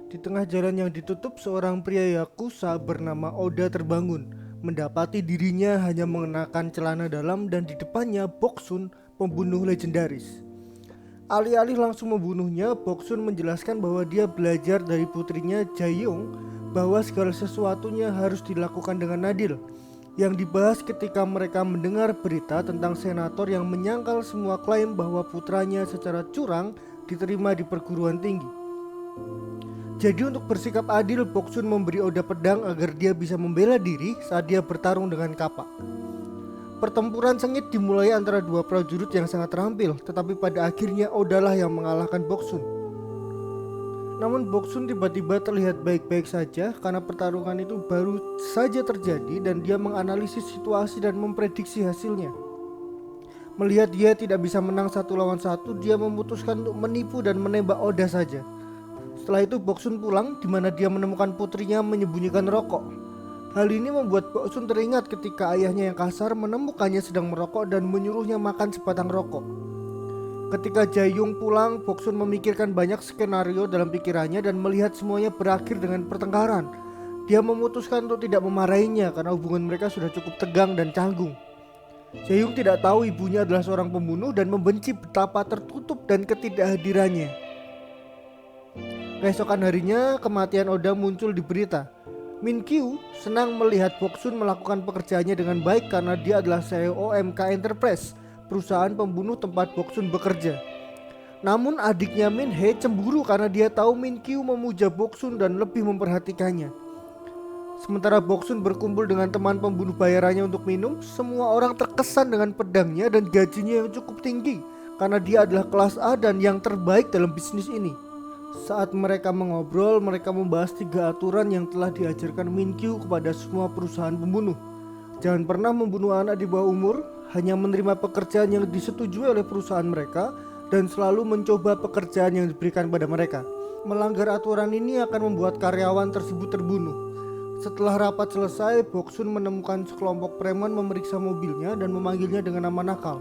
Di tengah jalan yang ditutup, seorang pria Yakuza bernama Oda terbangun. Mendapati dirinya hanya mengenakan celana dalam dan di depannya Boksun, pembunuh legendaris. Alih-alih langsung membunuhnya, Boksun menjelaskan bahwa dia belajar dari putrinya Jaeyoung bahwa segala sesuatunya harus dilakukan dengan adil. Yang dibahas ketika mereka mendengar berita tentang senator yang menyangkal semua klaim bahwa putranya secara curang diterima di perguruan tinggi. Jadi untuk bersikap adil, Boksun memberi Oda pedang agar dia bisa membela diri saat dia bertarung dengan kapak. Pertempuran sengit dimulai antara dua prajurit yang sangat terampil, tetapi pada akhirnya Oda lah yang mengalahkan Boksun. Namun Boksun tiba-tiba terlihat baik-baik saja karena pertarungan itu baru saja terjadi dan dia menganalisis situasi dan memprediksi hasilnya. Melihat dia tidak bisa menang satu lawan satu, dia memutuskan untuk menipu dan menembak Oda saja. Setelah itu Boksun pulang, di mana dia menemukan putrinya menyembunyikan rokok. Hal ini membuat Boksun teringat ketika ayahnya yang kasar menemukannya sedang merokok dan menyuruhnya makan sebatang rokok. Ketika Jaeyoung pulang, Boksun memikirkan banyak skenario dalam pikirannya dan melihat semuanya berakhir dengan pertengkaran. Dia memutuskan untuk tidak memarahinya karena hubungan mereka sudah cukup tegang dan canggung. Jaeyoung tidak tahu ibunya adalah seorang pembunuh dan membenci betapa tertutup dan ketidakhadirannya. Keesokan harinya, kematian Oda muncul di berita. Min Kyu senang melihat Boksun melakukan pekerjaannya dengan baik karena dia adalah CEO MK Enterprise, perusahaan pembunuh tempat Boksun bekerja. Namun adiknya Min Hee cemburu karena dia tahu Min Kyu memuja Boksun dan lebih memperhatikannya. Sementara Boksun berkumpul dengan teman pembunuh bayarannya untuk minum, semua orang terkesan dengan pedangnya dan gajinya yang cukup tinggi karena dia adalah kelas A dan yang terbaik dalam bisnis ini. Saat mereka mengobrol, mereka membahas 3 aturan yang telah diajarkan Min Kyu kepada semua perusahaan pembunuh. Jangan pernah membunuh anak di bawah umur, hanya menerima pekerjaan yang disetujui oleh perusahaan mereka, dan selalu mencoba pekerjaan yang diberikan pada mereka. Melanggar aturan ini akan membuat karyawan tersebut terbunuh. Setelah rapat selesai, Boksun menemukan sekelompok preman memeriksa mobilnya dan memanggilnya dengan nama nakal.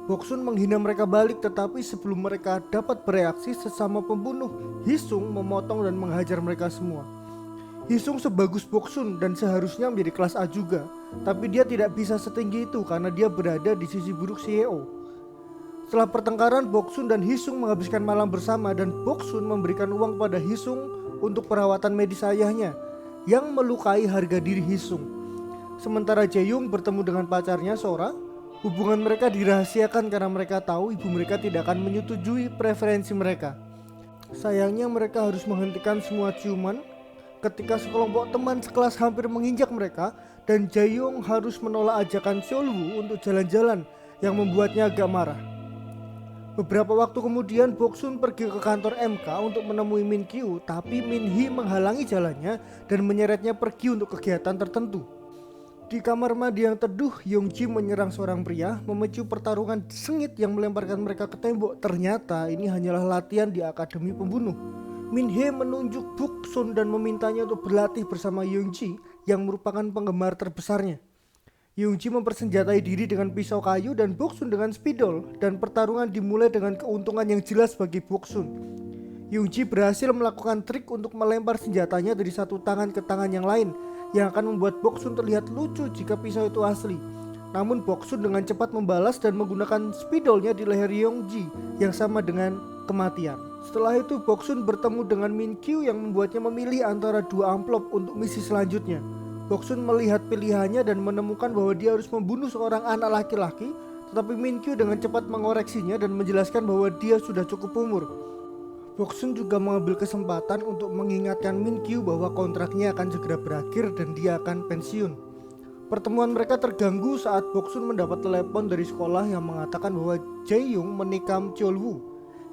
Boksun menghina mereka balik, tetapi sebelum mereka dapat bereaksi, sesama pembunuh Hisung memotong dan menghajar mereka semua. Hisung sebagus Boksun dan seharusnya menjadi kelas A juga, tapi dia tidak bisa setinggi itu karena dia berada di sisi buruk CEO. Setelah pertengkaran, Boksun dan Hisung menghabiskan malam bersama dan Boksun memberikan uang pada Hisung untuk perawatan medis ayahnya yang melukai harga diri Hisung. Sementara Jaeyoung bertemu dengan pacarnya Sora. Hubungan mereka dirahasiakan karena mereka tahu ibu mereka tidak akan menyetujui preferensi mereka. Sayangnya mereka harus menghentikan semua ciuman ketika sekelompok teman sekelas hampir menginjak mereka dan Jaeyoung harus menolak ajakan Seolwoo untuk jalan-jalan yang membuatnya agak marah. Beberapa waktu kemudian Boksun pergi ke kantor MK untuk menemui Min Kyu, tapi Min Hee menghalangi jalannya dan menyeretnya pergi untuk kegiatan tertentu. Di kamar mandi yang teduh, Yongji menyerang seorang pria, memicu pertarungan sengit yang melemparkan mereka ke tembok. Ternyata ini hanyalah latihan di akademi pembunuh. Min Hee menunjuk Boksun dan memintanya untuk berlatih bersama Yongji yang merupakan penggemar terbesarnya. Yongji mempersenjatai diri dengan pisau kayu dan Boksun dengan spidol, dan pertarungan dimulai dengan keuntungan yang jelas bagi Boksun. Yongji berhasil melakukan trik untuk melempar senjatanya dari satu tangan ke tangan yang lain, yang akan membuat Boksun terlihat lucu jika pisau itu asli. Namun Boksun dengan cepat membalas dan menggunakan spidolnya di leher Yongji yang sama dengan kematian. Setelah itu Boksun bertemu dengan Min Kyu yang membuatnya memilih antara 2 amplop untuk misi selanjutnya. Boksun melihat pilihannya dan menemukan bahwa dia harus membunuh seorang anak laki-laki, tetapi Min Kyu dengan cepat mengoreksinya dan menjelaskan bahwa dia sudah cukup umur. Boksun juga mengambil kesempatan untuk mengingatkan Min Kyu bahwa kontraknya akan segera berakhir dan dia akan pensiun. Pertemuan mereka terganggu saat Boksun mendapat telepon dari sekolah yang mengatakan bahwa Jaeyoung menikam Seolwoo.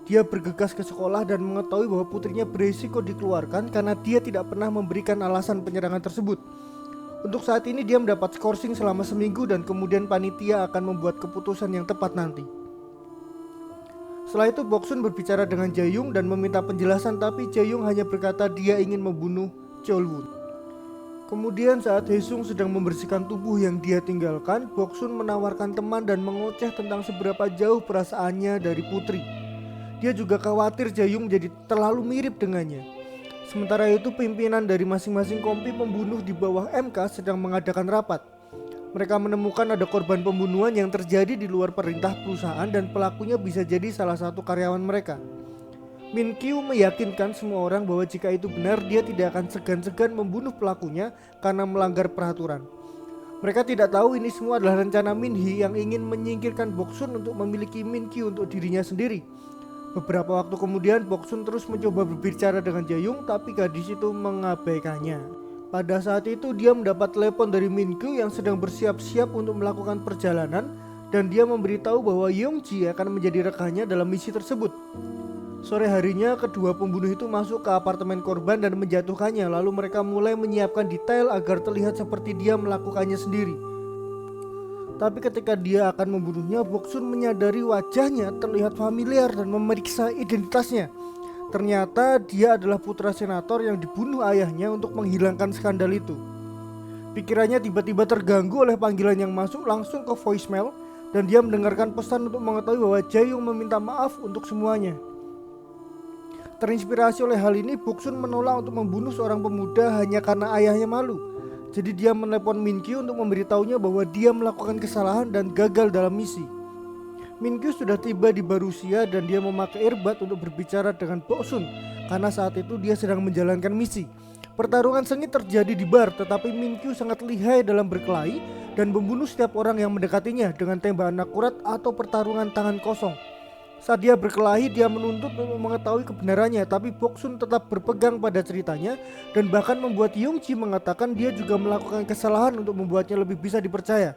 Dia bergegas ke sekolah dan mengetahui bahwa putrinya berisiko dikeluarkan karena dia tidak pernah memberikan alasan penyerangan tersebut. Untuk saat ini dia mendapat skorsing selama seminggu dan kemudian panitia akan membuat keputusan yang tepat nanti. Setelah itu Boksun berbicara dengan Jaeyoung dan meminta penjelasan, tapi Jaeyoung hanya berkata dia ingin membunuh Seolwoo. Kemudian saat Haesung sedang membersihkan tubuh yang dia tinggalkan, Boksun menawarkan teman dan mengoceh tentang seberapa jauh perasaannya dari putri. Dia juga khawatir Jaeyoung jadi terlalu mirip dengannya. Sementara itu pimpinan dari masing-masing kompi pembunuh di bawah MK sedang mengadakan rapat. Mereka menemukan ada korban pembunuhan yang terjadi di luar perintah perusahaan dan pelakunya bisa jadi salah satu karyawan mereka. Min Kyu meyakinkan semua orang bahwa jika itu benar dia tidak akan segan-segan membunuh pelakunya karena melanggar peraturan. Mereka tidak tahu ini semua adalah rencana Min Hee yang ingin menyingkirkan Boksun untuk memiliki Min Kyu untuk dirinya sendiri. Beberapa waktu kemudian Boksun terus mencoba berbicara dengan Jae-young tapi gadis itu mengabaikannya. Pada saat itu dia mendapat telepon dari Min Kyu yang sedang bersiap-siap untuk melakukan perjalanan dan dia memberitahu bahwa Young-ji akan menjadi rekannya dalam misi tersebut. Sore harinya kedua pembunuh itu masuk ke apartemen korban dan menjatuhkannya, lalu mereka mulai menyiapkan detail agar terlihat seperti dia melakukannya sendiri. Tapi ketika dia akan membunuhnya, Boksun menyadari wajahnya terlihat familiar dan memeriksa identitasnya. Ternyata dia adalah putra senator yang dibunuh ayahnya untuk menghilangkan skandal itu. Pikirannya tiba-tiba terganggu oleh panggilan yang masuk langsung ke voicemail dan dia mendengarkan pesan untuk mengetahui bahwa Jae-young meminta maaf untuk semuanya. Terinspirasi oleh hal ini, Boksun menolak untuk membunuh seorang pemuda hanya karena ayahnya malu. Jadi dia menelepon Min Kyu untuk memberitahunya bahwa dia melakukan kesalahan dan gagal dalam misi. Min Kyu sudah tiba di bar Rusia dan dia memakai earbud untuk berbicara dengan Boksun karena saat itu dia sedang menjalankan misi. Pertarungan sengit terjadi di bar, tetapi Min Kyu sangat lihai dalam berkelahi dan membunuh setiap orang yang mendekatinya dengan tembakan akurat atau pertarungan tangan kosong. Saat dia berkelahi, dia menuntut untuk mengetahui kebenarannya, tapi Boksun tetap berpegang pada ceritanya dan bahkan membuat Young-ji mengatakan dia juga melakukan kesalahan untuk membuatnya lebih bisa dipercaya.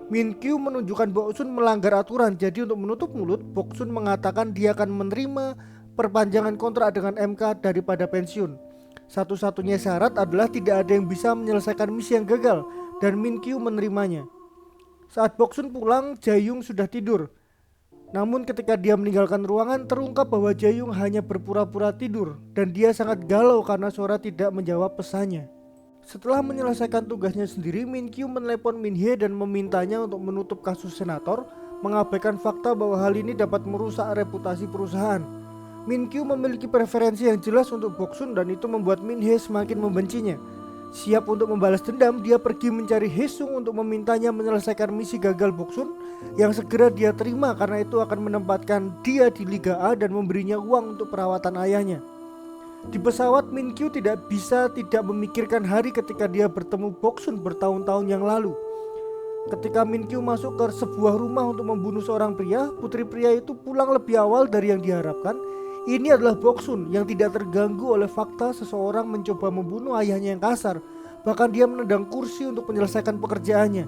Min Kyu menunjukkan Boksun melanggar aturan, jadi untuk menutup mulut, Boksun mengatakan dia akan menerima perpanjangan kontrak dengan MK daripada pensiun. Satu-satunya syarat adalah tidak ada yang bisa menyelesaikan misi yang gagal, dan Min Kyu menerimanya. Saat Boksun pulang, Jae-young sudah tidur. Namun ketika dia meninggalkan ruangan, terungkap bahwa Jae-young hanya berpura-pura tidur dan dia sangat galau karena Sora tidak menjawab pesannya. Setelah menyelesaikan tugasnya sendiri, Min Kyu menelepon Min Hee dan memintanya untuk menutup kasus senator, mengabaikan fakta bahwa hal ini dapat merusak reputasi perusahaan. Min Kyu memiliki preferensi yang jelas untuk Boksun dan itu membuat Min Hee semakin membencinya. Siap untuk membalas dendam, dia pergi mencari Haesung untuk memintanya menyelesaikan misi gagal Boksun yang segera dia terima karena itu akan menempatkan dia di Liga A dan memberinya uang untuk perawatan ayahnya. Di pesawat, Min Kyu tidak memikirkan hari ketika dia bertemu Boksun bertahun-tahun yang lalu. Ketika Min Kyu masuk ke sebuah rumah untuk membunuh seorang pria, putri pria itu pulang lebih awal dari yang diharapkan. Ini adalah Boksun yang tidak terganggu oleh fakta seseorang mencoba membunuh ayahnya yang kasar. Bahkan dia menendang kursi untuk menyelesaikan pekerjaannya.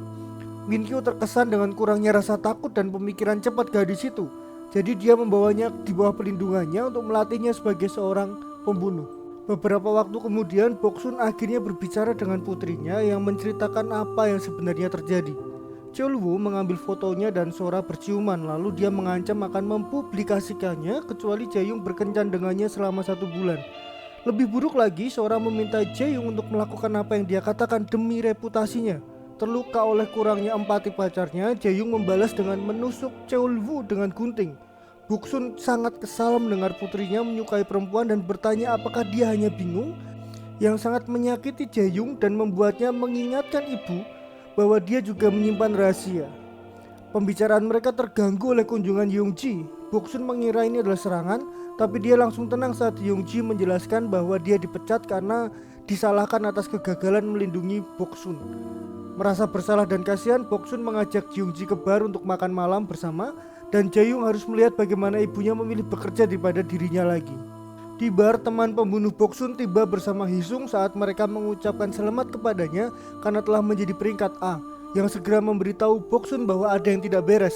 Min Kyu terkesan dengan kurangnya rasa takut dan pemikiran cepat gadis itu. Jadi dia membawanya di bawah pelindungannya untuk melatihnya sebagai seorang pembunuh. Beberapa waktu kemudian Boksun akhirnya berbicara dengan putrinya yang menceritakan apa yang sebenarnya terjadi. Cheol-woo mengambil fotonya dan Sora berciuman, lalu dia mengancam akan mempublikasikannya kecuali Jae-young berkencan dengannya selama 1 bulan. Lebih buruk lagi, Sora meminta Jae-young untuk melakukan apa yang dia katakan demi reputasinya. Terluka oleh kurangnya empati pacarnya, Jae-young membalas dengan menusuk Cheol-woo dengan gunting. Boksun sangat kesal mendengar putrinya menyukai perempuan dan bertanya apakah dia hanya bingung, yang sangat menyakiti Jae-young dan membuatnya mengingatkan ibu bahwa dia juga menyimpan rahasia. Pembicaraan mereka terganggu oleh kunjungan Young-ji. Boksun mengira ini adalah serangan, tapi dia langsung tenang saat Young-ji menjelaskan bahwa dia dipecat karena disalahkan atas kegagalan melindungi Boksun. Merasa bersalah dan kasihan, Boksun mengajak Young-ji ke bar untuk makan malam bersama dan Jae-young harus melihat bagaimana ibunya memilih bekerja daripada dirinya lagi. Di bar, teman pembunuh Boksun tiba bersama Haesung saat mereka mengucapkan selamat kepadanya karena telah menjadi peringkat A, yang segera memberitahu Boksun bahwa ada yang tidak beres.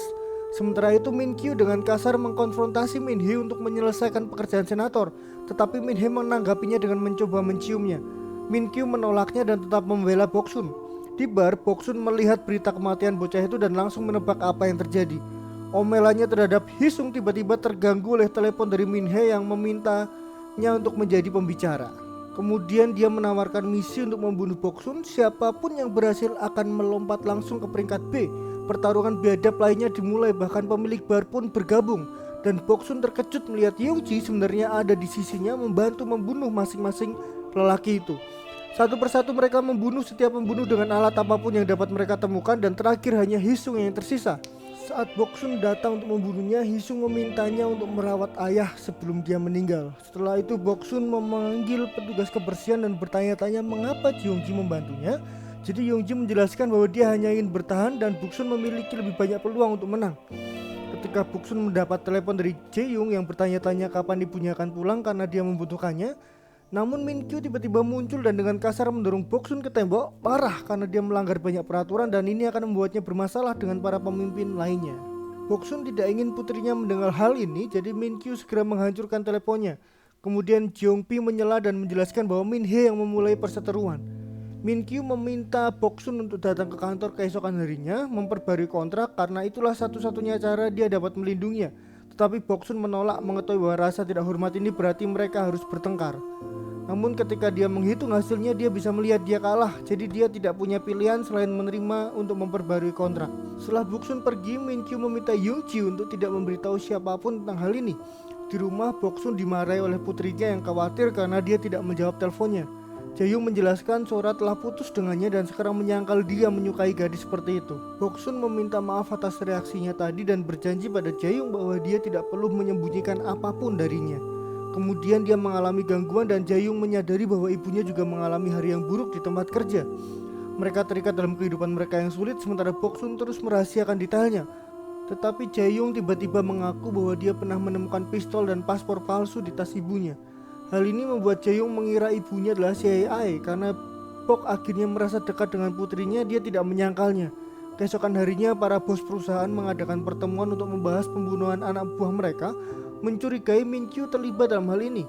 Sementara itu Min Kyu dengan kasar mengkonfrontasi Min Hee untuk menyelesaikan pekerjaan senator, tetapi Min Hee menanggapinya dengan mencoba menciumnya. Min Kyu menolaknya dan tetap membela Boksun. Di bar, Boksun melihat berita kematian bocah itu dan langsung menebak apa yang terjadi. Omelannya terhadap Haesung tiba-tiba terganggu oleh telepon dari Min Hee yang memintanya untuk menjadi pembicara. Kemudian dia menawarkan misi untuk membunuh Boksun. Siapapun yang berhasil akan melompat langsung ke peringkat B. Pertarungan biadab lainnya dimulai, bahkan pemilik bar pun bergabung. Dan Boksun terkejut melihat Yeongji sebenarnya ada di sisinya membantu membunuh masing-masing lelaki itu. Satu persatu mereka membunuh setiap pembunuh dengan alat apapun yang dapat mereka temukan, dan terakhir hanya Hisung yang tersisa. Saat Boksun datang untuk membunuhnya, Hisung memintanya untuk merawat ayah sebelum dia meninggal. Setelah itu Boksun memanggil petugas kebersihan dan bertanya-tanya mengapa Jeongji membantunya. Jadi Yeongji menjelaskan bahwa dia hanya ingin bertahan dan Boksun memiliki lebih banyak peluang untuk menang. Ketika Boksun mendapat telepon dari Jaeyoung yang bertanya-tanya kapan ibunya akan pulang karena dia membutuhkannya, namun Minkyu tiba-tiba muncul dan dengan kasar mendorong Boksun ke tembok, parah karena dia melanggar banyak peraturan dan ini akan membuatnya bermasalah dengan para pemimpin lainnya. Boksun tidak ingin putrinya mendengar hal ini, jadi Minkyu segera menghancurkan teleponnya. Kemudian Jeongpi menyela dan menjelaskan bahwa Minhye yang memulai perseteruan. Minkyu meminta Boksun untuk datang ke kantor keesokan harinya memperbarui kontrak karena itulah satu-satunya cara dia dapat melindunginya. Tetapi Boksun menolak, mengetahui bahwa rasa tidak hormat ini berarti mereka harus bertengkar. Namun ketika dia menghitung hasilnya, dia bisa melihat dia kalah, jadi dia tidak punya pilihan selain menerima untuk memperbarui kontrak. Setelah Boksun pergi, Minkyu meminta Yeongji untuk tidak memberitahu siapapun tentang hal ini. Di rumah, Boksun dimarahi oleh putrinya yang khawatir karena dia tidak menjawab teleponnya. Jaeyoung menjelaskan Sora telah putus dengannya dan sekarang menyangkal dia menyukai gadis seperti itu. Boksun meminta maaf atas reaksinya tadi dan berjanji pada Jaeyoung bahwa dia tidak perlu menyembunyikan apapun darinya. Kemudian dia mengalami gangguan dan Jaeyoung menyadari bahwa ibunya juga mengalami hari yang buruk di tempat kerja. Mereka terikat dalam kehidupan mereka yang sulit sementara Boksun terus merahasiakan detailnya. Tetapi Jaeyoung tiba-tiba mengaku bahwa dia pernah menemukan pistol dan paspor palsu di tas ibunya. Hal ini membuat Jaeyoung mengira ibunya adalah CIA karena Bok akhirnya merasa dekat dengan putrinya, dia tidak menyangkalnya. Keesokan harinya para bos perusahaan mengadakan pertemuan untuk membahas pembunuhan anak buah mereka, mencurigai Minkyu terlibat dalam hal ini.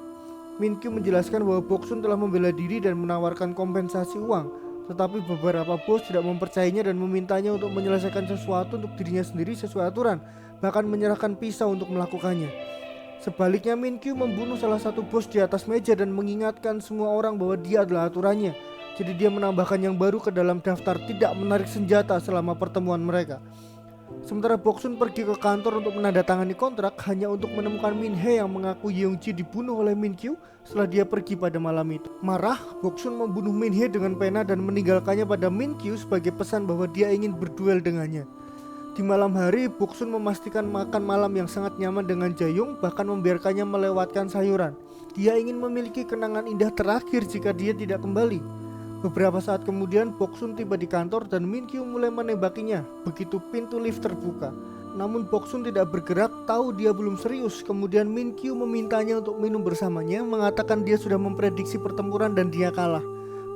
Minkyu menjelaskan bahwa Boksun telah membela diri dan menawarkan kompensasi uang, tetapi beberapa bos tidak mempercayainya dan memintanya untuk menyelesaikan sesuatu untuk dirinya sendiri sesuai aturan, bahkan menyerahkan pisau untuk melakukannya. Sebaliknya Minkyu membunuh salah satu bos di atas meja dan mengingatkan semua orang bahwa dia adalah aturannya. Jadi dia menambahkan yang baru ke dalam daftar tidak menarik senjata selama pertemuan mereka. Sementara Boksun pergi ke kantor untuk menandatangani kontrak hanya untuk menemukan Minhye yang mengaku Yeongji dibunuh oleh Minkyu setelah dia pergi pada malam itu. Marah, Boksun membunuh Minhye dengan pena dan meninggalkannya pada Minkyu sebagai pesan bahwa dia ingin berduel dengannya. Di malam hari, Boksun memastikan makan malam yang sangat nyaman dengan Jaeyoung, bahkan membiarkannya melewatkan sayuran. Dia ingin memiliki kenangan indah terakhir jika dia tidak kembali. Beberapa saat kemudian, Boksun tiba di kantor dan Minkyu mulai menembakinya begitu pintu lift terbuka. Namun Boksun tidak bergerak, tahu dia belum serius. Kemudian Minkyu memintanya untuk minum bersamanya, mengatakan dia sudah memprediksi pertempuran dan dia kalah.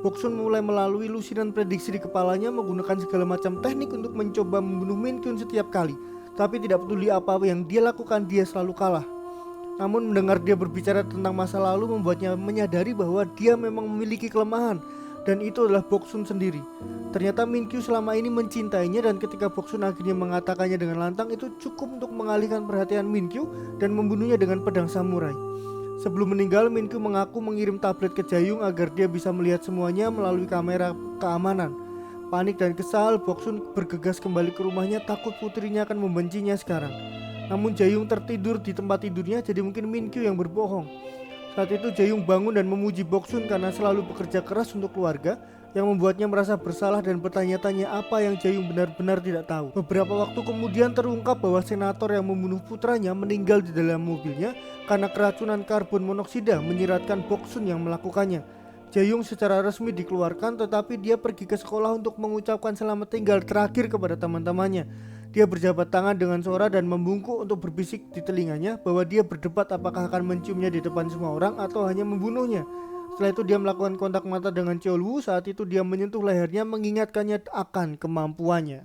Boksun mulai melalui lusinan prediksi di kepalanya, menggunakan segala macam teknik untuk mencoba membunuh Minkyu setiap kali. Tapi tidak peduli apa yang dia lakukan, dia selalu kalah. Namun mendengar dia berbicara tentang masa lalu membuatnya menyadari bahwa dia memang memiliki kelemahan, dan itu adalah Boksun sendiri. Ternyata Minkyu selama ini mencintainya, dan ketika Boksun akhirnya mengatakannya dengan lantang, itu cukup untuk mengalihkan perhatian Minkyu dan membunuhnya dengan pedang samurai. Sebelum meninggal, Minkyu mengaku mengirim tablet ke Jaeyoung agar dia bisa melihat semuanya melalui kamera keamanan. Panik dan kesal, Boksun bergegas kembali ke rumahnya, takut putrinya akan membencinya sekarang. Namun Jaeyoung tertidur di tempat tidurnya, jadi mungkin Minkyu yang berbohong. Saat itu Jaeyoung bangun dan memuji Boksun karena selalu bekerja keras untuk keluarga, yang membuatnya merasa bersalah dan bertanya-tanya apa yang Jaeyoung benar-benar tidak tahu. Beberapa waktu kemudian terungkap bahwa senator yang membunuh putranya meninggal di dalam mobilnya karena keracunan karbon monoksida, menyiratkan Boksun yang melakukannya. Jaeyoung secara resmi dikeluarkan, tetapi dia pergi ke sekolah untuk mengucapkan selamat tinggal terakhir kepada teman-temannya. Dia berjabat tangan dengan Sora dan membungkuk untuk berbisik di telinganya bahwa dia berdebat apakah akan menciumnya di depan semua orang atau hanya membunuhnya. Setelah itu dia melakukan kontak mata dengan Cheolwoo. Saat itu dia menyentuh lehernya mengingatkannya akan kemampuannya.